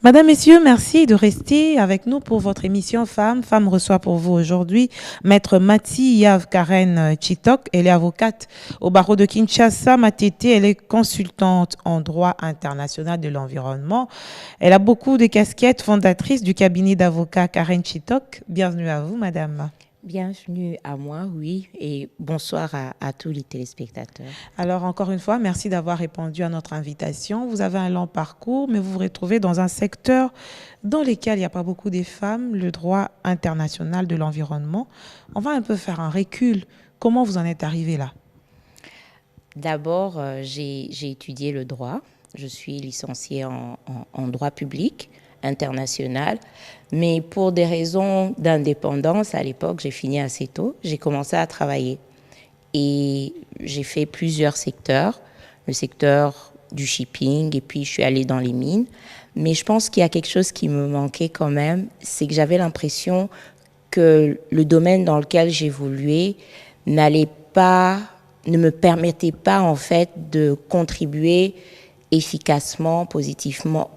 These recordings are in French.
Madame, Messieurs, merci de rester avec nous pour votre émission Femmes. Femmes reçoit pour vous aujourd'hui Maître Mati Yav Karen Chitok. Elle est avocate au barreau de Kinshasa. Matete, elle est consultante en droit international de l'environnement. Elle a beaucoup de casquettes, fondatrice du cabinet d'avocats Karen Chitok. Bienvenue à vous, madame. Bienvenue à moi, oui, et bonsoir à tous les téléspectateurs. Alors, encore une fois, merci d'avoir répondu à notre invitation. Vous avez un long parcours, mais vous vous retrouvez dans un secteur dans lequel il n'y a pas beaucoup de femmes, le droit international de l'environnement. On va un peu faire un recul. Comment vous en êtes arrivé là? D'abord, j'ai étudié le droit. Je suis licenciée en droit public international, mais pour des raisons d'indépendance, à l'époque, j'ai fini assez tôt. J'ai commencé à travailler et j'ai fait plusieurs secteurs, le secteur du shipping et puis je suis allée dans les mines. Mais je pense qu'il y a quelque chose qui me manquait quand même, c'est que j'avais l'impression que le domaine dans lequel j'évoluais ne me permettait pas en fait de contribuer efficacement, positivement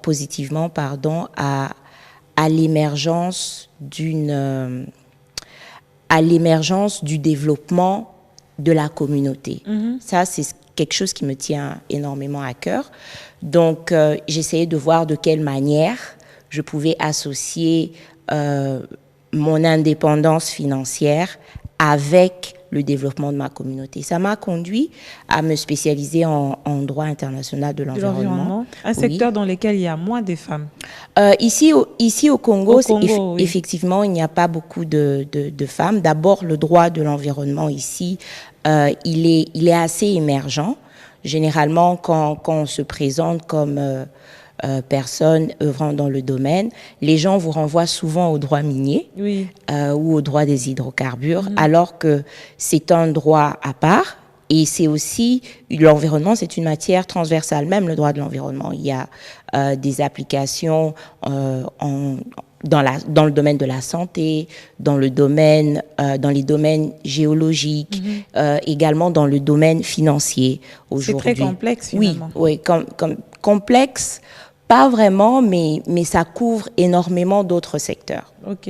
à l'émergence du développement de la communauté. Ça, c'est quelque chose qui me tient énormément à cœur. Donc, j'essayais de voir de quelle manière je pouvais associer mon indépendance financière avec le développement de ma communauté. Ça m'a conduit à me spécialiser en droit international de l'environnement. Un secteur dans lequel il y a moins de femmes. Ici au Congo, Oui. effectivement, il n'y a pas beaucoup de femmes. D'abord, le droit de l'environnement ici, il est assez émergent. Généralement, quand on se présente comme personne œuvrant dans le domaine, les gens vous renvoient souvent au droit minier ou au droit des hydrocarbures, alors que c'est un droit à part. Et c'est aussi, l'environnement, c'est une matière transversale, même le droit de l'environnement. Il y a des applications dans le domaine de la santé, dans les domaines géologiques, également dans le domaine financier aujourd'hui. C'est très complexe finalement. Oui, complexe, pas vraiment, mais ça couvre énormément d'autres secteurs. Ok.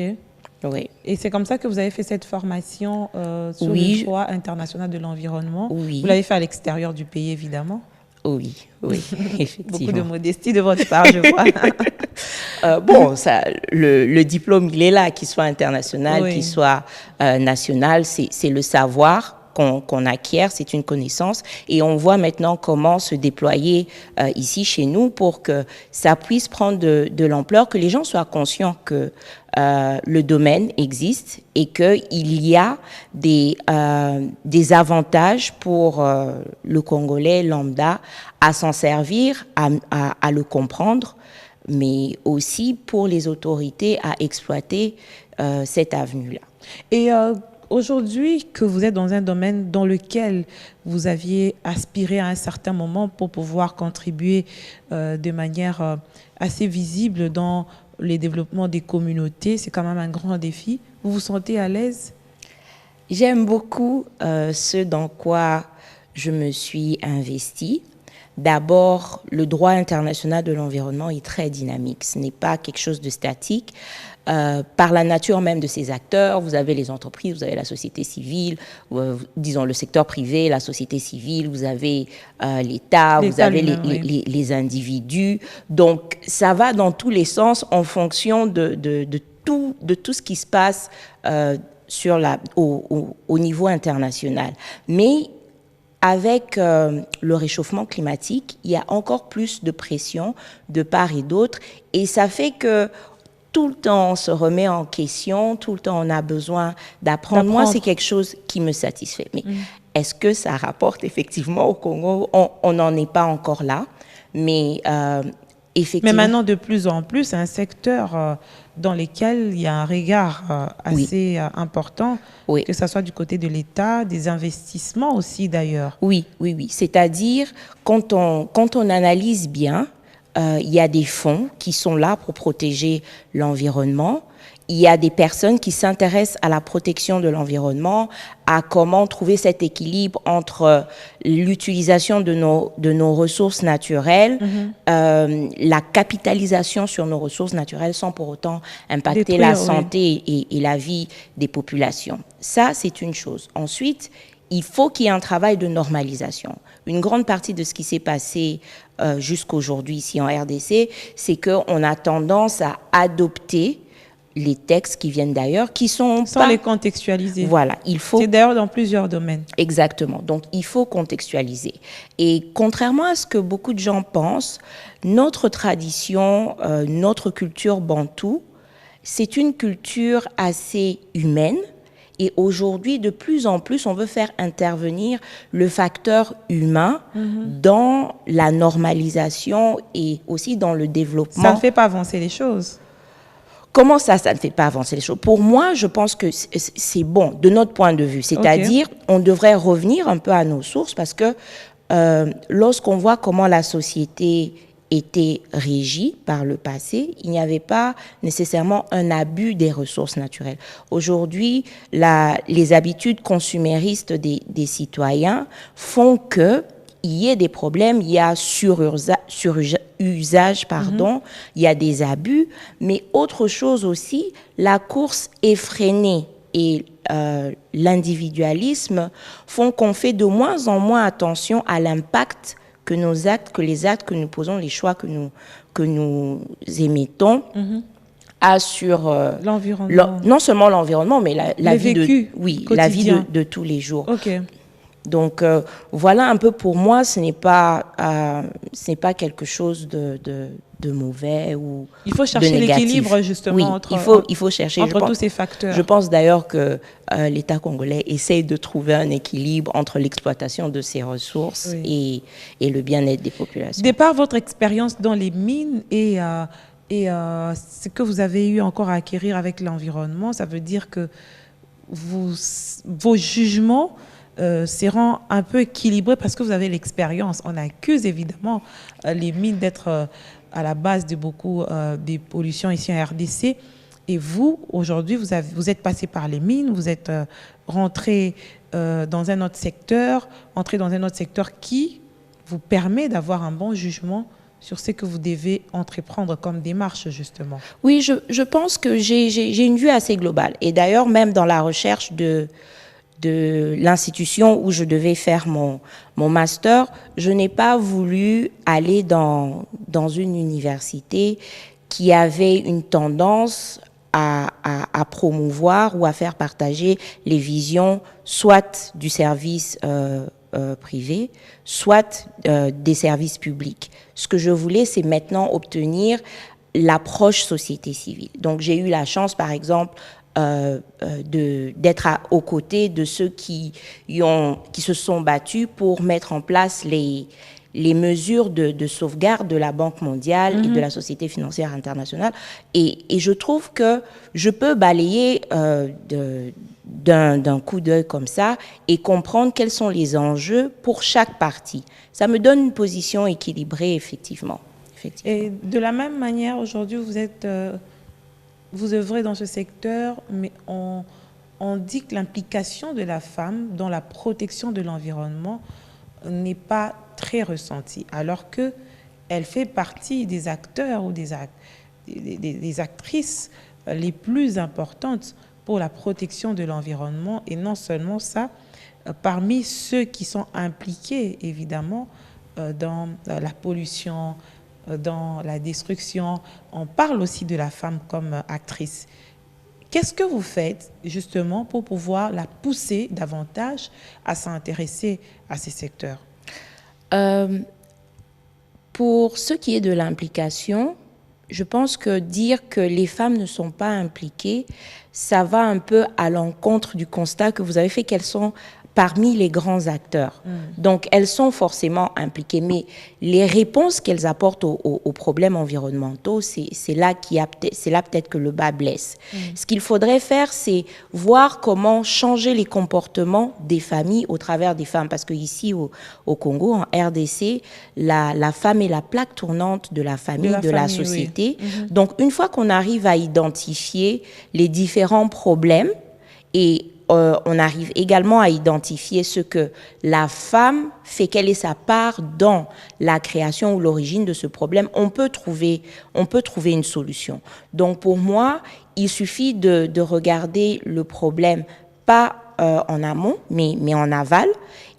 Oui. Et c'est comme ça que vous avez fait cette formation sur le droit international de l'environnement. Oui. Vous l'avez fait à l'extérieur du pays, évidemment. Oui, effectivement. Beaucoup de modestie de votre part, je vois. Le diplôme, il est là, qu'il soit international, qu'il soit national, c'est le savoir qu'on acquiert, c'est une connaissance. Et on voit maintenant comment se déployer ici, chez nous, pour que ça puisse prendre de l'ampleur, que les gens soient conscients que le domaine existe et qu'il y a des avantages pour le Congolais lambda à s'en servir, à le comprendre, mais aussi pour les autorités à exploiter cette avenue-là. Et aujourd'hui, que vous êtes dans un domaine dans lequel vous aviez aspiré à un certain moment pour pouvoir contribuer de manière assez visible dans les développements des communautés, c'est quand même un grand défi. Vous vous sentez à l'aise? J'aime beaucoup ce dans quoi je me suis investie. D'abord, le droit international de l'environnement est très dynamique. Ce n'est pas quelque chose de statique. Par la nature même de ces acteurs, vous avez les entreprises, vous avez la société civile, disons le secteur privé, la société civile, vous avez l'État, vous avez les individus. Donc, ça va dans tous les sens en fonction de tout ce qui se passe au niveau international. Mais avec le réchauffement climatique, il y a encore plus de pression de part et d'autre. Et ça fait que tout le temps, on se remet en question, tout le temps, on a besoin d'apprendre. Moi, c'est quelque chose qui me satisfait. Mais est-ce que ça rapporte effectivement au Congo? On n'en est pas encore là. Mais effectivement... Mais maintenant, de plus en plus, c'est un secteur dans lequel il y a un regard assez important, que ce soit du côté de l'État, des investissements aussi d'ailleurs. Oui. C'est-à-dire, quand on analyse bien, il y a des fonds qui sont là pour protéger l'environnement. Il y a des personnes qui s'intéressent à la protection de l'environnement, à comment trouver cet équilibre entre l'utilisation de nos ressources naturelles, la capitalisation sur nos ressources naturelles sans pour autant impacter Détruire, la santé et la vie des populations. Ça, c'est une chose. Ensuite, il faut qu'il y ait un travail de normalisation. Une grande partie de ce qui s'est passé jusqu'aujourd'hui ici en RDC, c'est qu'on a tendance à adopter les textes qui viennent d'ailleurs, qui sont sans les contextualiser. Voilà, il faut. C'est d'ailleurs dans plusieurs domaines. Exactement. Donc, il faut contextualiser. Et contrairement à ce que beaucoup de gens pensent, notre tradition, notre culture bantoue, c'est une culture assez humaine. Et aujourd'hui, de plus en plus, on veut faire intervenir le facteur humain dans la normalisation et aussi dans le développement. Ça ne fait pas avancer les choses. Comment ça ne fait pas avancer les choses? Pour moi, je pense que c'est bon, de notre point de vue. C'est-à-dire, on devrait revenir un peu à nos sources parce que lorsqu'on voit comment la société était régie par le passé, il n'y avait pas nécessairement un abus des ressources naturelles. Aujourd'hui, les habitudes consuméristes des citoyens font que il y a des problèmes, il y a surusage, il y a des abus, mais autre chose aussi, la course effrénée et l'individualisme font qu'on fait de moins en moins attention à l'impact que nos actes, que les actes que nous posons, les choix que nous émettons, a sur l'environnement. Non seulement l'environnement, mais la vie la vie de tous les jours. Okay. Donc voilà un peu pour moi, ce n'est pas quelque chose de mauvais ou il faut chercher l'équilibre justement entre il faut chercher tous ces facteurs. Je pense d'ailleurs que l'État congolais essaye de trouver un équilibre entre l'exploitation de ses ressources et le bien-être des populations. De par votre expérience dans les mines et ce que vous avez eu encore à acquérir avec l'environnement, ça veut dire que vos jugements seront un peu équilibrés parce que vous avez l'expérience. On accuse évidemment les mines d'être à la base de beaucoup des pollutions ici en RDC. Et vous, aujourd'hui, vous êtes passé par les mines, vous êtes rentré dans un autre secteur, qui vous permet d'avoir un bon jugement sur ce que vous devez entreprendre comme démarche, justement. Oui, je pense que j'ai une vue assez globale. Et d'ailleurs, même dans la recherche de l'institution où je devais faire mon master, je n'ai pas voulu aller dans une université qui avait une tendance à promouvoir ou à faire partager les visions soit du service privé, soit des services publics. Ce que je voulais, c'est maintenant obtenir l'approche société civile. Donc j'ai eu la chance, par exemple, d'être aux côtés de ceux qui se sont battus pour mettre en place les mesures de sauvegarde de la Banque mondiale et de la Société financière internationale. Et je trouve que je peux balayer d'un coup d'œil comme ça et comprendre quels sont les enjeux pour chaque partie. Ça me donne une position équilibrée, effectivement. Et de la même manière, aujourd'hui, vous œuvrez dans ce secteur, mais on dit que l'implication de la femme dans la protection de l'environnement n'est pas très ressentie, alors qu'elle fait partie des acteurs ou des actrices les plus importantes pour la protection de l'environnement. Et non seulement ça, parmi ceux qui sont impliqués, évidemment, dans la pollution, dans la destruction, on parle aussi de la femme comme actrice. Qu'est-ce que vous faites justement pour pouvoir la pousser davantage à s'intéresser à ces secteurs? Pour ce qui est de l'implication, je pense que dire que les femmes ne sont pas impliquées, ça va un peu à l'encontre du constat que vous avez fait, qu'elles sont parmi les grands acteurs. Donc, elles sont forcément impliquées, mais les réponses qu'elles apportent aux problèmes environnementaux, c'est là peut-être que le bas blesse. Ce qu'il faudrait faire, c'est voir comment changer les comportements des familles au travers des femmes, parce qu'ici, au Congo, en RDC, la femme est la plaque tournante de la famille, de la société. Oui. Donc, une fois qu'on arrive à identifier les différents problèmes et on arrive également à identifier ce que la femme fait, quelle est sa part dans la création ou l'origine de ce problème, on peut trouver une solution. Donc pour moi, il suffit de regarder le problème pas en amont, mais en aval,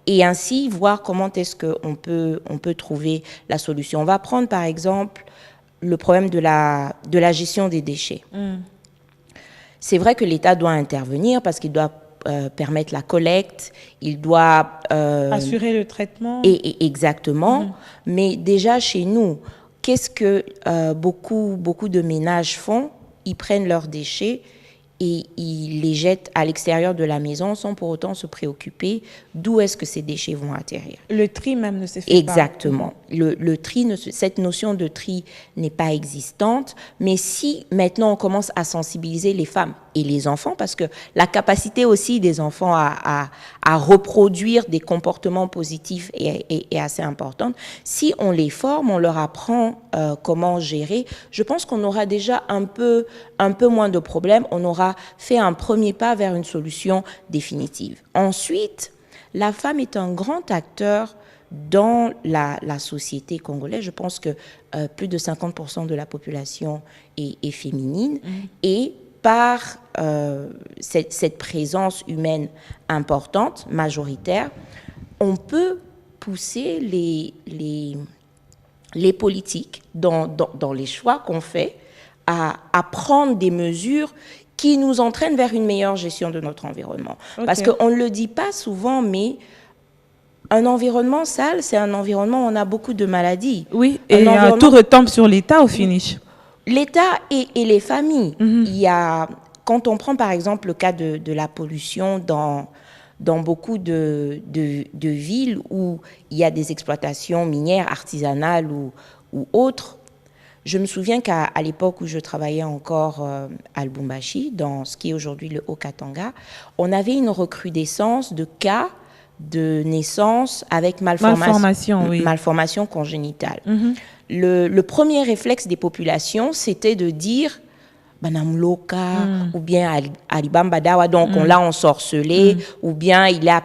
et ainsi voir comment est-ce qu'on peut trouver la solution. On va prendre par exemple le problème de la gestion des déchets. C'est vrai que l'État doit intervenir parce qu'il doit permettre la collecte, il doit... assurer le traitement. Exactement. Mais déjà, chez nous, qu'est-ce que beaucoup de ménages font? Ils prennent leurs déchets et ils les jettent à l'extérieur de la maison sans pour autant se préoccuper d'où est-ce que ces déchets vont atterrir. Le tri même ne se fait Exactement. pas. Le tri, cette notion de tri n'est pas existante, mais si maintenant on commence à sensibiliser les femmes et les enfants, parce que la capacité aussi des enfants à reproduire des comportements positifs est assez importante. Si on les forme, on leur apprend comment gérer, je pense qu'on aura déjà un peu moins de problèmes, on aura fait un premier pas vers une solution définitive. Ensuite, la femme est un grand acteur dans la société congolaise. Je pense que plus de 50% de la population est féminine et par cette présence humaine importante, majoritaire, on peut pousser les politiques dans les choix qu'on fait à prendre des mesures qui nous entraînent vers une meilleure gestion de notre environnement. Okay. Parce qu'on ne le dit pas souvent, mais un environnement sale, c'est un environnement où on a beaucoup de maladies. Oui, et tout retombe sur l'État au finish. L'État et les familles. Il y a, quand on prend par exemple le cas de la pollution dans beaucoup de villes où il y a des exploitations minières, artisanales ou autres, je me souviens qu'à l'époque où je travaillais encore à Lubumbashi, dans ce qui est aujourd'hui le Haut-Katanga, on avait une recrudescence de cas de naissance avec malformation congénitale. Le premier réflexe des populations, c'était de dire Banamloka ou bien Alibambadawa, donc on l'a ensorcelé, ou bien il a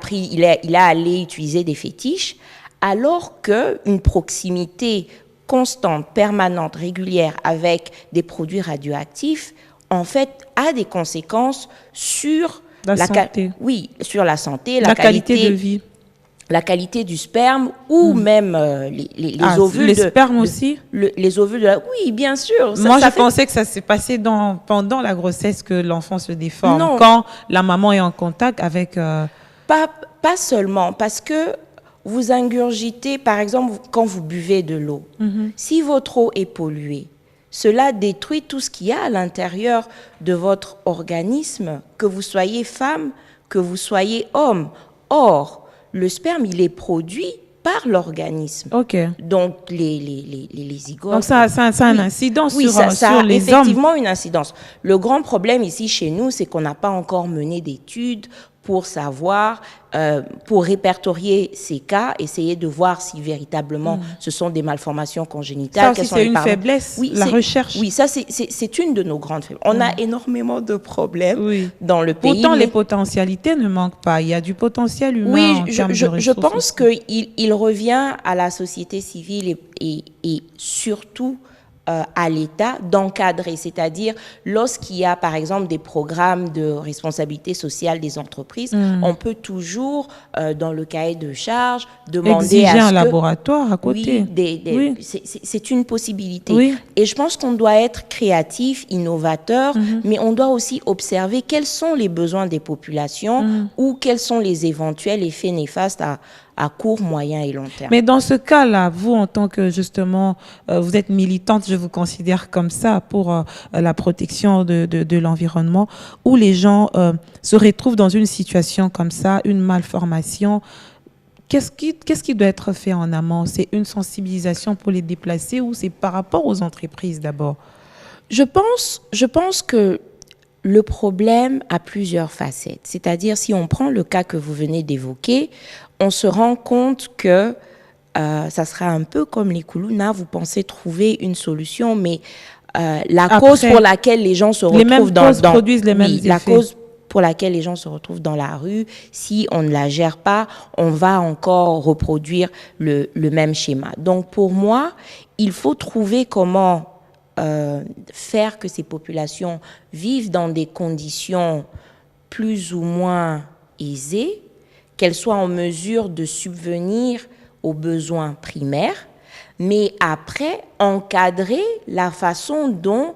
allé utiliser des fétiches, alors qu'une proximité constante, permanente, régulière avec des produits radioactifs, en fait, a des conséquences sur la santé. Oui, sur la santé, la qualité de vie. La qualité du sperme ou même les ovules. Les spermes aussi les ovules oui, bien sûr. Moi, je pensais que ça s'est passé pendant la grossesse que l'enfant se déforme. Non. Quand la maman est en contact avec... Pas seulement, parce que vous ingurgitez, par exemple, quand vous buvez de l'eau, si votre eau est polluée, cela détruit tout ce qu'il y a à l'intérieur de votre organisme, que vous soyez femme, que vous soyez homme. Or, le sperme, il est produit par l'organisme. Okay. Donc, les zygotes... Donc, ça a une incidence sur ça les hommes. Effectivement, une incidence. Le grand problème ici, chez nous, c'est qu'on n'a pas encore mené d'études pour savoir, pour répertorier ces cas, essayer de voir si véritablement ce sont des malformations congénitales. Ça aussi, c'est une faiblesse, la recherche. Oui, ça, c'est une de nos grandes faiblesses. On a énormément de problèmes dans le pays. Pourtant, les potentialités ne manquent pas. Il y a du potentiel humain en termes de ressources. Je pense qu'il revient à la société civile et surtout à l'État d'encadrer, c'est-à-dire lorsqu'il y a par exemple des programmes de responsabilité sociale des entreprises, on peut toujours dans le cahier de charges demander exiger un laboratoire à côté. C'est une possibilité. Et je pense qu'on doit être créatif, innovateur, mais on doit aussi observer quels sont les besoins des populations ou quels sont les éventuels effets néfastes à court, moyen et long terme. Mais dans ce cas-là, vous, en tant que, justement, vous êtes militante, je vous considère comme ça, pour la protection de l'environnement, où les gens se retrouvent dans une situation comme ça, une malformation. Qu'est-ce qui doit être fait en amont? C'est une sensibilisation pour les déplacer ou c'est par rapport aux entreprises d'abord? Je pense que le problème a plusieurs facettes. C'est-à-dire, si on prend le cas que vous venez d'évoquer, on se rend compte que ça sera un peu comme les Koulouna, vous pensez trouver une solution, mais cause pour laquelle les gens se retrouvent produisent les mêmes effets. La cause pour laquelle les gens se retrouvent dans la rue, si on ne la gère pas, on va encore reproduire le même schéma. Donc pour moi, il faut trouver comment faire que ces populations vivent dans des conditions plus ou moins aisées, qu'elles soient en mesure de subvenir aux besoins primaires, mais après encadrer la façon dont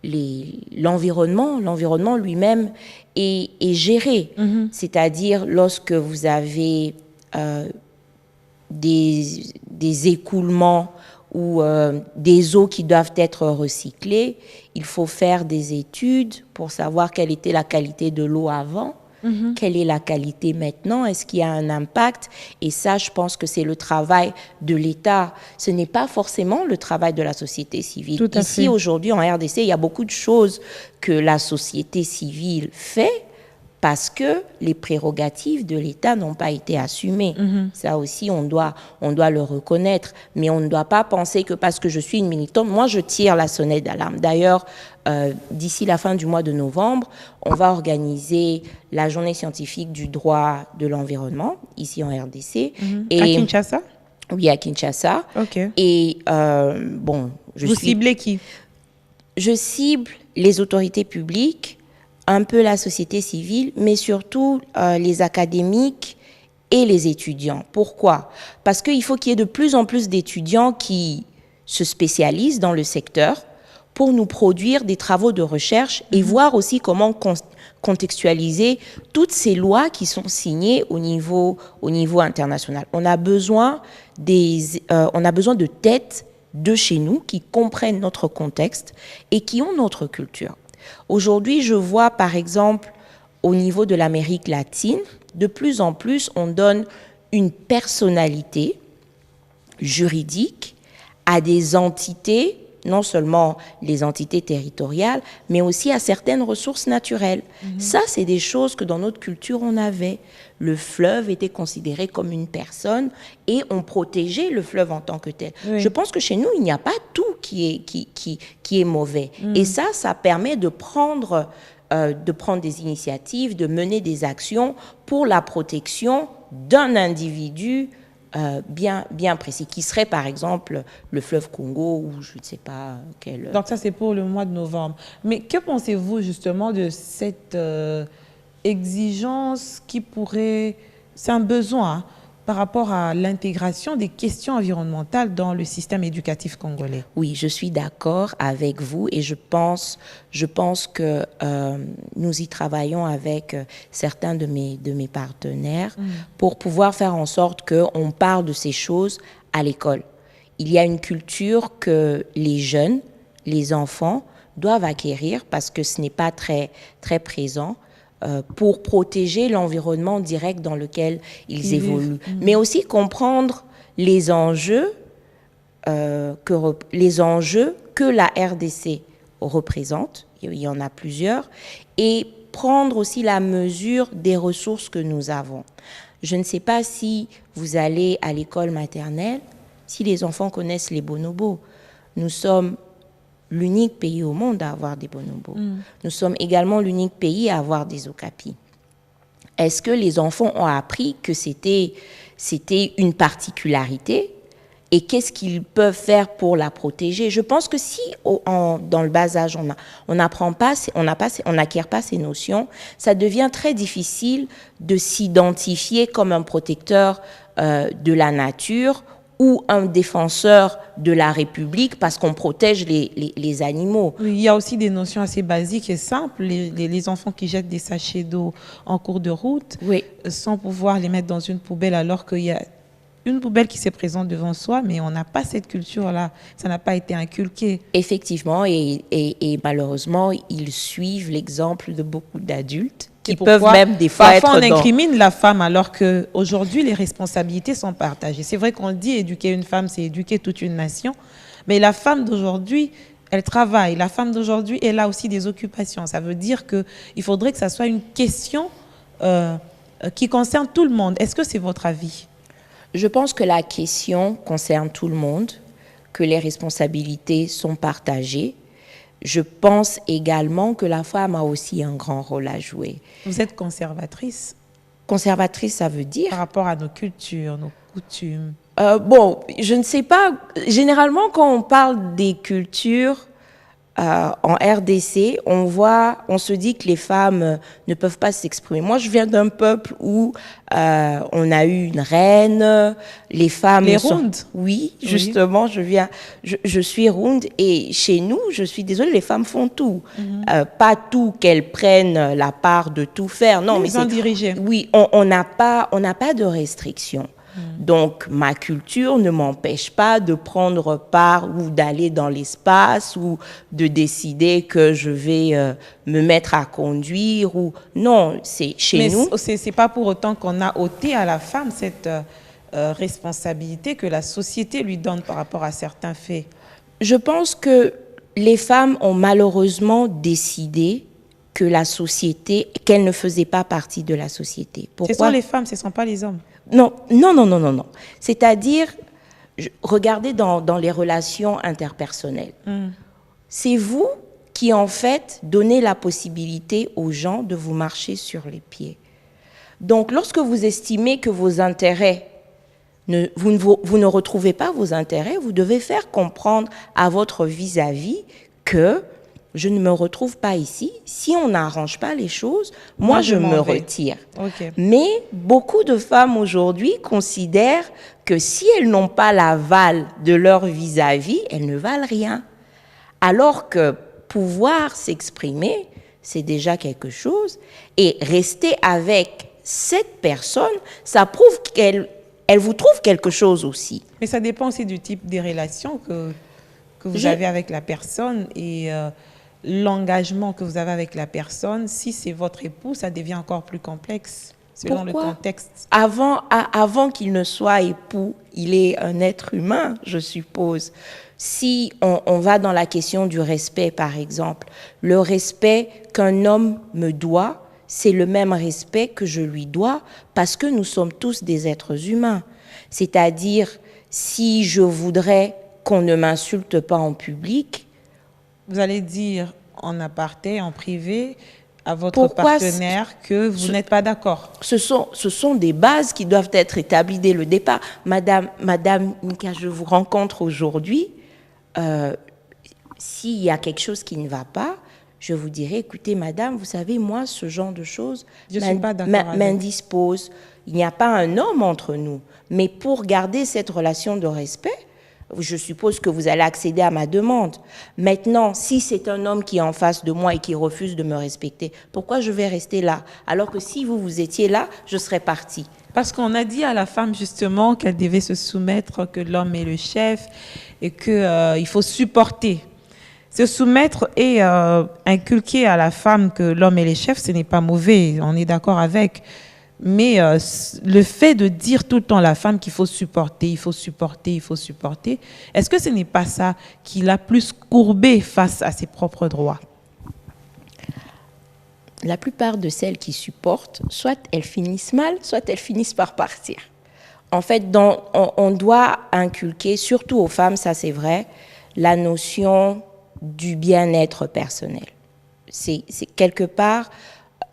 l'environnement lui-même est géré. Mm-hmm. C'est-à-dire lorsque vous avez des écoulements ou des eaux qui doivent être recyclées, il faut faire des études pour savoir quelle était la qualité de l'eau avant, mm-hmm. quelle est la qualité maintenant, est-ce qu'il y a un impact? Et ça, je pense que c'est le travail de l'État. Ce n'est pas forcément le travail de la société civile. Ici, aujourd'hui, en RDC, il y a beaucoup de choses que la société civile fait parce que les prérogatives de l'État n'ont pas été assumées. Mm-hmm. Ça aussi, on doit le reconnaître. Mais on ne doit pas penser que parce que je suis une militante, moi, je tire la sonnette d'alarme. D'ailleurs, d'ici la fin du mois de novembre, on va organiser la journée scientifique du droit de l'environnement, ici en RDC. Mm-hmm. Et à Kinshasa? Oui, à Kinshasa. OK. Et Vous ciblez qui? Je cible les autorités publiques, un peu la société civile, mais surtout les académiques et les étudiants. Pourquoi? Parce qu'il faut qu'il y ait de plus en plus d'étudiants qui se spécialisent dans le secteur pour nous produire des travaux de recherche et voir aussi comment contextualiser toutes ces lois qui sont signées au niveau international. On a besoin de têtes de chez nous qui comprennent notre contexte et qui ont notre culture. Aujourd'hui, je vois par exemple au niveau de l'Amérique latine, de plus en plus, on donne une personnalité juridique à des entités, non seulement les entités territoriales, mais aussi à certaines ressources naturelles. Mm-hmm. Ça, c'est des choses que dans notre culture, on avait. Le fleuve était considéré comme une personne et on protégeait le fleuve en tant que tel. Oui. Je pense que chez nous, il n'y a pas tout qui est mauvais. Mm. Et ça permet de prendre des initiatives, de mener des actions pour la protection d'un individu bien précis, qui serait par exemple le fleuve Congo ou je ne sais pas quel... Donc ça, c'est pour le mois de novembre. Mais que pensez-vous justement de cette exigence qui pourrait... C'est un besoin par rapport à l'intégration des questions environnementales dans le système éducatif congolais? Oui, je suis d'accord avec vous et je pense que nous y travaillons avec certains de mes partenaires pour pouvoir faire en sorte qu'on parle de ces choses à l'école. Il y a une culture que les jeunes, les enfants doivent acquérir parce que ce n'est pas très, très présent. Pour protéger l'environnement direct dans lequel ils évoluent. Mais aussi comprendre les enjeux que la RDC représente, il y en a plusieurs, et prendre aussi la mesure des ressources que nous avons. Je ne sais pas si vous allez à l'école maternelle, si les enfants connaissent les bonobos. Nous sommes l'unique pays au monde à avoir des bonobos. Nous sommes également l'unique pays à avoir des okapis. Est-ce que les enfants ont appris que c'était une particularité et qu'est-ce qu'ils peuvent faire pour la protéger? Je pense que si dans le bas âge on n'acquiert pas ces notions, ça devient très difficile de s'identifier comme un protecteur de la nature ou un défenseur de la République parce qu'on protège les animaux. Oui, il y a aussi des notions assez basiques et simples. Les enfants qui jettent des sachets d'eau en cours de route, Oui. sans pouvoir les mettre dans une poubelle alors qu'il y a une poubelle qui se présente devant soi, mais on n'a pas cette culture-là. Ça n'a pas été inculqué. Effectivement, et malheureusement, ils suivent l'exemple de beaucoup d'adultes qui Pourquoi peuvent même des fois parfois être on dans... incrimine la femme alors qu'aujourd'hui, les responsabilités sont partagées. C'est vrai qu'on dit éduquer une femme, c'est éduquer toute une nation, mais la femme d'aujourd'hui, elle travaille. La femme d'aujourd'hui, elle a aussi des occupations. Ça veut dire qu'il faudrait que ça soit une question qui concerne tout le monde. Est-ce que c'est votre avis? Je pense que la question concerne tout le monde, que les responsabilités sont partagées. Je pense également que la femme a aussi un grand rôle à jouer. Vous êtes conservatrice Conservatrice, ça veut dire... par rapport à nos cultures, nos coutumes. Bon, je ne sais pas. Généralement, quand on parle des cultures en RDC, on se dit que les femmes ne peuvent pas s'exprimer. Moi, je viens d'un peuple où on a eu une reine, les femmes... Les Rondes? Oui, justement, je suis ronde et chez nous, je suis désolée, les femmes font tout. Pas tout qu'elles prennent la part de tout faire. Non, mais ils ont dirigé. Oui, on n'a pas de restrictions. Donc, ma culture ne m'empêche pas de prendre part ou d'aller dans l'espace ou de décider que je vais me mettre à conduire. Ou non, c'est chez nous. Mais ce n'est pas pour autant qu'on a ôté à la femme cette responsabilité que la société lui donne par rapport à certains faits. Je pense que les femmes ont malheureusement décidé que la société, qu'elles ne faisaient pas partie de la société. Pourquoi? Ce sont les femmes, ce ne sont pas les hommes. Non. C'est-à-dire, regardez dans les relations interpersonnelles. C'est vous qui, en fait, donnez la possibilité aux gens de vous marcher sur les pieds. Donc, lorsque vous estimez que vos intérêts, vous ne retrouvez pas vos intérêts, vous devez faire comprendre à votre vis-à-vis que je ne me retrouve pas ici. Si on n'arrange pas les choses, moi je me retire. Okay. Mais beaucoup de femmes aujourd'hui considèrent que si elles n'ont pas l'aval de leur vis-à-vis, elles ne valent rien. Alors que pouvoir s'exprimer, c'est déjà quelque chose. Et rester avec cette personne, ça prouve qu'elle vous trouve quelque chose aussi. Mais ça dépend aussi du type des relations que vous avez avec la personne et l'engagement que vous avez avec la personne. Si c'est votre époux, ça devient encore plus complexe selon le contexte. Avant qu'il ne soit époux, il est un être humain, je suppose. Si on va dans la question du respect, par exemple, le respect qu'un homme me doit, c'est le même respect que je lui dois parce que nous sommes tous des êtres humains. C'est-à-dire, si je voudrais qu'on ne m'insulte pas en public... Vous allez dire en aparté, en privé, à votre partenaire que vous n'êtes pas d'accord. Ce sont des bases qui doivent être établies dès le départ. Madame Mika, je vous rencontre aujourd'hui. S'il y a quelque chose qui ne va pas, je vous dirai, écoutez, madame, vous savez, moi, ce genre de choses m'indispose. Il n'y a pas un homme entre nous. Mais pour garder cette relation de respect, je suppose que vous allez accéder à ma demande. Maintenant, si c'est un homme qui est en face de moi et qui refuse de me respecter, pourquoi je vais rester là? Alors que si vous étiez là, je serais partie. Parce qu'on a dit à la femme justement qu'elle devait se soumettre, que l'homme est le chef et qu'il faut supporter. Se soumettre et inculquer à la femme que l'homme est le chef, ce n'est pas mauvais, on est d'accord avec. Mais le fait de dire tout le temps à la femme qu'il faut supporter, il faut supporter, il faut supporter, est-ce que ce n'est pas ça qui l'a plus courbée face à ses propres droits? La plupart de celles qui supportent, soit elles finissent mal, soit elles finissent par partir. En fait, on doit inculquer, surtout aux femmes, ça c'est vrai, la notion du bien-être personnel. C'est quelque part...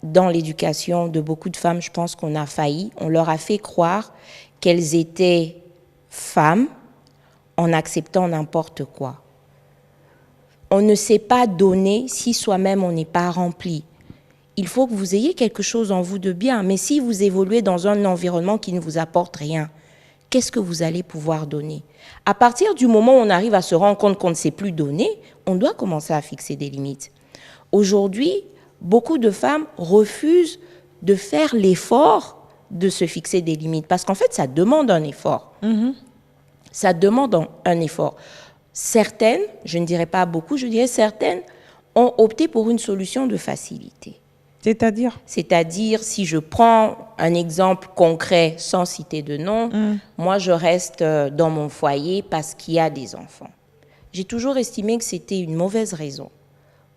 Dans l'éducation de beaucoup de femmes, je pense qu'on a failli. On leur a fait croire qu'elles étaient femmes en acceptant n'importe quoi. On ne sait pas donner si soi-même on n'est pas rempli. Il faut que vous ayez quelque chose en vous de bien. Mais si vous évoluez dans un environnement qui ne vous apporte rien, qu'est-ce que vous allez pouvoir donner? À partir du moment où on arrive à se rendre compte qu'on ne sait plus donner, on doit commencer à fixer des limites. Aujourd'hui, beaucoup de femmes refusent de faire l'effort de se fixer des limites parce qu'en fait, ça demande un effort. Ça demande un effort. Certaines, je ne dirais pas beaucoup, je dirais certaines, ont opté pour une solution de facilité. C'est-à-dire? C'est-à-dire, si je prends un exemple concret sans citer de nom, moi je reste dans mon foyer parce qu'il y a des enfants. J'ai toujours estimé que c'était une mauvaise raison.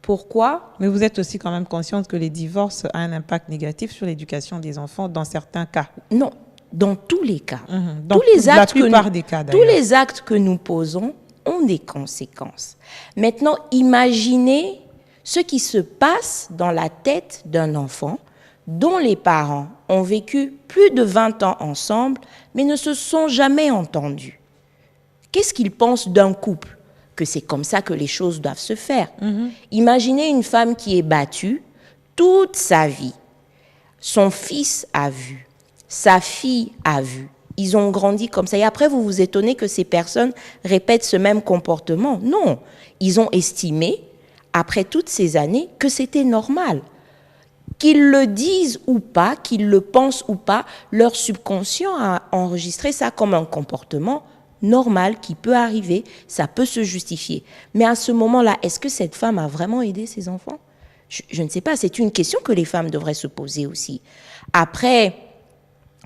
Pourquoi? Mais vous êtes aussi quand même consciente que les divorces ont un impact négatif sur l'éducation des enfants dans certains cas. Non, dans tous les cas. Dans la plupart des cas, d'ailleurs. Tous les actes que nous posons ont des conséquences. Maintenant, imaginez ce qui se passe dans la tête d'un enfant dont les parents ont vécu plus de 20 ans ensemble, mais ne se sont jamais entendus. Qu'est-ce qu'ils pensent d'un couple? Que c'est comme ça que les choses doivent se faire. Imaginez une femme qui est battue toute sa vie. Son fils a vu, sa fille a vu. Ils ont grandi comme ça. Et après, vous vous étonnez que ces personnes répètent ce même comportement. Non, ils ont estimé, après toutes ces années, que c'était normal. Qu'ils le disent ou pas, qu'ils le pensent ou pas, leur subconscient a enregistré ça comme un comportement normal qui peut arriver, ça peut se justifier. Mais à ce moment-là, est-ce que cette femme a vraiment aidé ses enfants? Je ne sais pas, c'est une question que les femmes devraient se poser aussi. Après,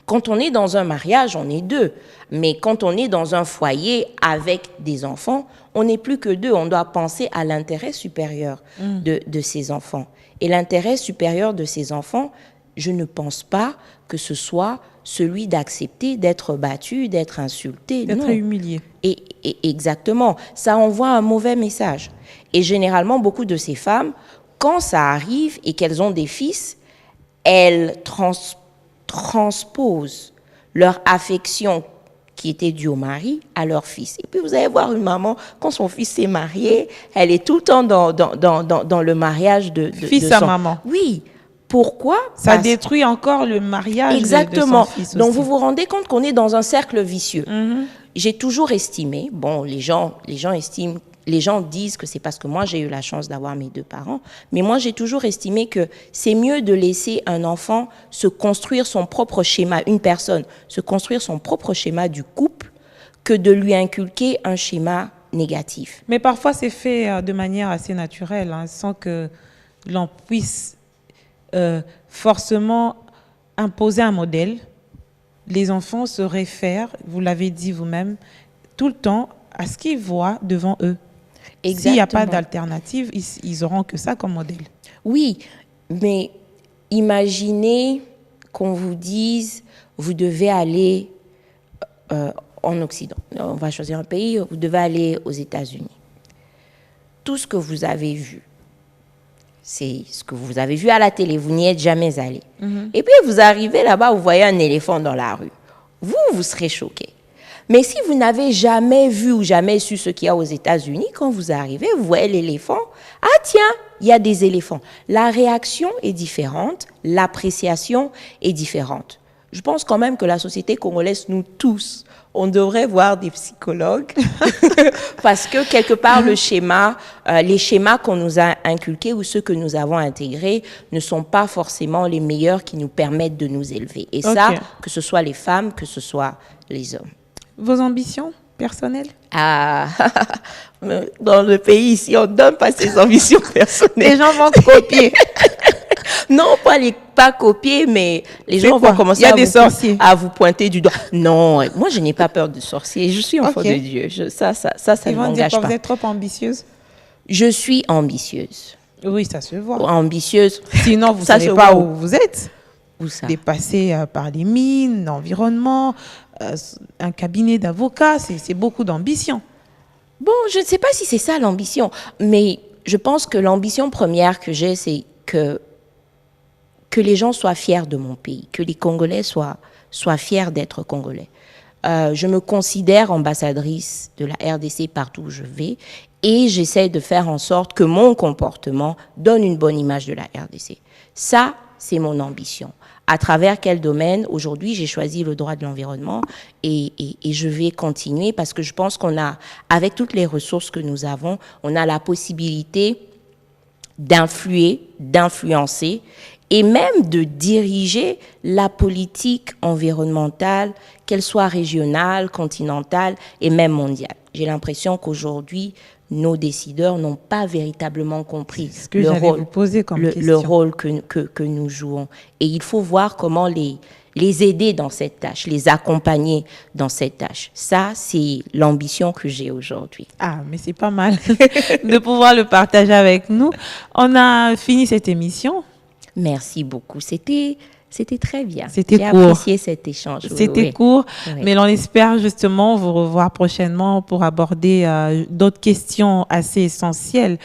quand on est dans un mariage, on est deux. Mais quand on est dans un foyer avec des enfants, on n'est plus que deux. On doit penser à l'intérêt supérieur de ces enfants. Et l'intérêt supérieur de ces enfants, je ne pense pas que ce soit celui d'accepter d'être battu, d'être insulté. D'être humilié. Et exactement. Ça envoie un mauvais message. Et généralement, beaucoup de ces femmes, quand ça arrive et qu'elles ont des fils, elles transposent leur affection qui était due au mari à leur fils. Et puis vous allez voir une maman, quand son fils s'est marié, elle est tout le temps dans le mariage de fils de à son... maman. Oui. Pourquoi? Ça détruit encore le mariage Exactement. de son fils. Donc aussi. vous vous rendez compte qu'on est dans un cercle vicieux. J'ai toujours estimé, bon, les gens estiment, les gens disent que c'est parce que moi j'ai eu la chance d'avoir mes deux parents, mais moi j'ai toujours estimé que c'est mieux de laisser un enfant se construire son propre schéma, une personne se construire son propre schéma du couple, que de lui inculquer un schéma négatif. Mais parfois c'est fait de manière assez naturelle, sans que l'on puisse forcément imposer un modèle. Les enfants se réfèrent, vous l'avez dit vous-même, tout le temps à ce qu'ils voient devant eux. S'il n'y a pas d'alternative, ils auront que ça comme modèle. Oui, mais imaginez qu'on vous dise, vous devez aller en Occident. On va choisir un pays, vous devez aller aux États-Unis. Tout ce que vous avez vu, c'est ce que vous avez vu à la télé, vous n'y êtes jamais allé. Et puis vous arrivez là-bas, vous voyez un éléphant dans la rue. Vous serez choqué. Mais si vous n'avez jamais vu ou jamais su ce qu'il y a aux États-Unis, quand vous arrivez, vous voyez l'éléphant. Ah tiens, il y a des éléphants. La réaction est différente, l'appréciation est différente. Je pense quand même que la société congolaise, nous tous, on devrait voir des psychologues parce que quelque part les schémas qu'on nous a inculqués ou ceux que nous avons intégrés ne sont pas forcément les meilleurs qui nous permettent de nous élever. Et ça, que ce soit les femmes, que ce soit les hommes. Vos ambitions personnelles? Ah, dans le pays ici, on ne donne pas ses ambitions personnelles. Les gens vont copier. Non, pas copier, mais les gens vont commencer à vous pointer du doigt. Non, moi, je n'ai pas peur de sorciers. Je suis enfant de Dieu. Ça ne m'engage pas. Vous êtes trop ambitieuse? Je suis ambitieuse. Oui, ça se voit. Ambitieuse. Sinon, vous ne savez pas où vous êtes. Où ça? Dépassé par les mines, l'environnement, un cabinet d'avocats, c'est beaucoup d'ambition. Bon, je ne sais pas si c'est ça l'ambition, mais je pense que l'ambition première que j'ai, c'est que les gens soient fiers de mon pays, que les Congolais soient fiers d'être Congolais. Je me considère ambassadrice de la RDC partout où je vais et j'essaie de faire en sorte que mon comportement donne une bonne image de la RDC. Ça, c'est mon ambition. à travers quel domaine. Aujourd'hui, j'ai choisi le droit de l'environnement et je vais continuer parce que je pense qu'on a, avec toutes les ressources que nous avons, on a la possibilité d'influer, d'influencer et même de diriger la politique environnementale, qu'elle soit régionale, continentale et même mondiale. J'ai l'impression qu'aujourd'hui, nos décideurs n'ont pas véritablement compris le rôle que nous jouons. Et il faut voir comment les aider dans cette tâche, les accompagner dans cette tâche. Ça, c'est l'ambition que j'ai aujourd'hui. Ah, mais c'est pas mal de pouvoir le partager avec nous. On a fini cette émission. Merci beaucoup. C'était très bien. C'était court. J'ai apprécié cet échange. C'était court, mais l'on espère justement vous revoir prochainement pour aborder d'autres questions assez essentielles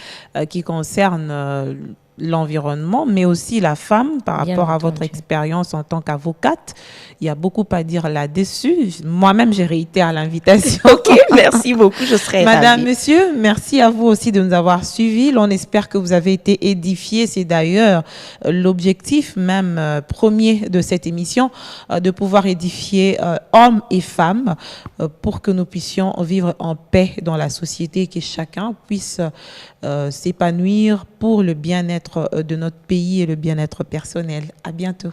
qui concernent l'environnement, mais aussi la femme par rapport à votre expérience en tant qu'avocate. Il y a beaucoup à dire là-dessus. Moi-même, j'ai réitéré l'invitation. Ok, merci beaucoup, je serai Madame, ravie. monsieur, merci à vous aussi de nous avoir suivis. L'on espère que vous avez été édifiés. C'est d'ailleurs l'objectif même premier de cette émission, de pouvoir édifier hommes et femmes pour que nous puissions vivre en paix dans la société et que chacun puisse s'épanouir pour le bien-être de notre pays et le bien-être personnel. À bientôt.